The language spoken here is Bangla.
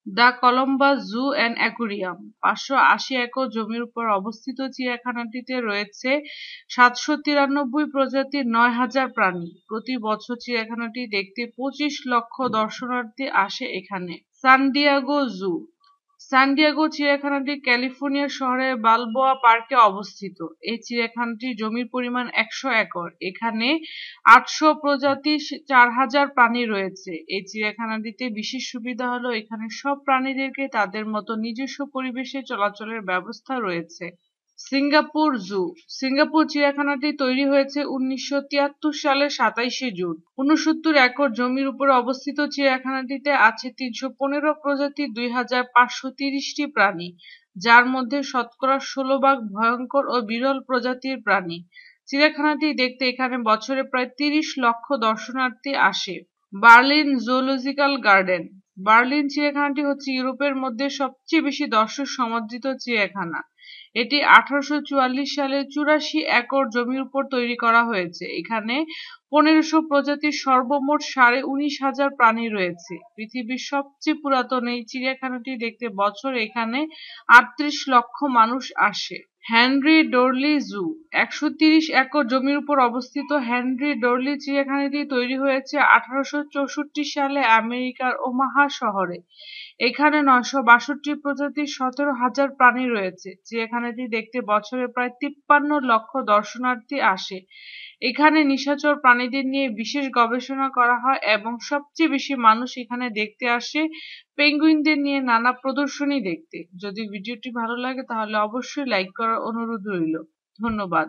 The Columbus zoo and aquarium 580 acre জমির উপর অবস্থিত চিড়িয়াখানাটিতে রয়েছে 793 প্রজাতির 9000 প্রাণী। প্রতি বছর চিড়িয়াখানাটি দেখতে 25 লক্ষ দর্শনার্থী আসে এখানে। সান ডিয়েগো জু। সান ডিয়েগো চিড়িয়াখানাটি ক্যালিফোর্নিয়া শহরের বালবোয়া পার্কে অবস্থিত। এই চিড়িয়াখানাটির জমির পরিমাণ 100 একর। এখানে 800 প্রজাতির 4000 প্রাণী রয়েছে। এই চিড়িয়াখানাটিতে বিশেষ সুবিধা হলো এখানে সব প্রাণীদেরকে তাদের মতো নিজস্ব পরিবেশে চলাচলের ব্যবস্থা রয়েছে। সিঙ্গাপুর জু। সিঙ্গাপুর চিড়িয়াখানাটি তৈরি হয়েছে 1973 সালের 27শে জুন। 69 একর জমির উপরে অবস্থিত চিড়িয়াখানাটিতে আছে 315 প্রজাতির 2530টি প্রাণী, যার মধ্যে শতকরা 16 ভাগ ভয়ঙ্কর ও বিরল প্রজাতির প্রাণী। চিড়িয়াখানাটি দেখতে এখানে বছরে প্রায় 30 লক্ষ দর্শনার্থী আসে। Berlin zoological garden. বার্লিন চিড়িয়াখানাটি হচ্ছে ইউরোপের মধ্যে সবচেয়ে বেশি দর্শক সমাদৃত চিড়িয়াখানা। এটি 1844 সালে 84 একর জমির উপর তৈরি করা হয়েছে। এখানে 1500 প্রজাতির সর্বমোট 19,500 প্রাণী রয়েছে। পৃথিবীর সবচেয়ে পুরাতন এই চিড়িয়াখানাটি দেখতে বছরে এখানে 38 লক্ষ মানুষ আসে। হেনরি ডরলি জু। 130 একর জমির উপর অবস্থিত হেনরি ডরলি চিড়িয়াখানাটি তৈরি হয়েছে 1864 সালে আমেরিকার ওমাহা শহরে। এখানে 962 প্রজাতির 17,000 প্রাণী রয়েছে। চিড়িয়াখানাটি দেখতে বছরে প্রায় 53 লক্ষ দর্শনার্থী আসে। এখানে নিশাচর প্রাণীদের নিয়ে বিশেষ গবেষণা করা হয় এবং সবচেয়ে বেশি মানুষ এখানে দেখতে আসে পেঙ্গুইনদের নিয়ে নানা প্রদর্শনী দেখতে। যদি ভিডিওটি ভালো লাগে তাহলে অবশ্যই লাইক করার অনুরোধ রইল। ধন্যবাদ।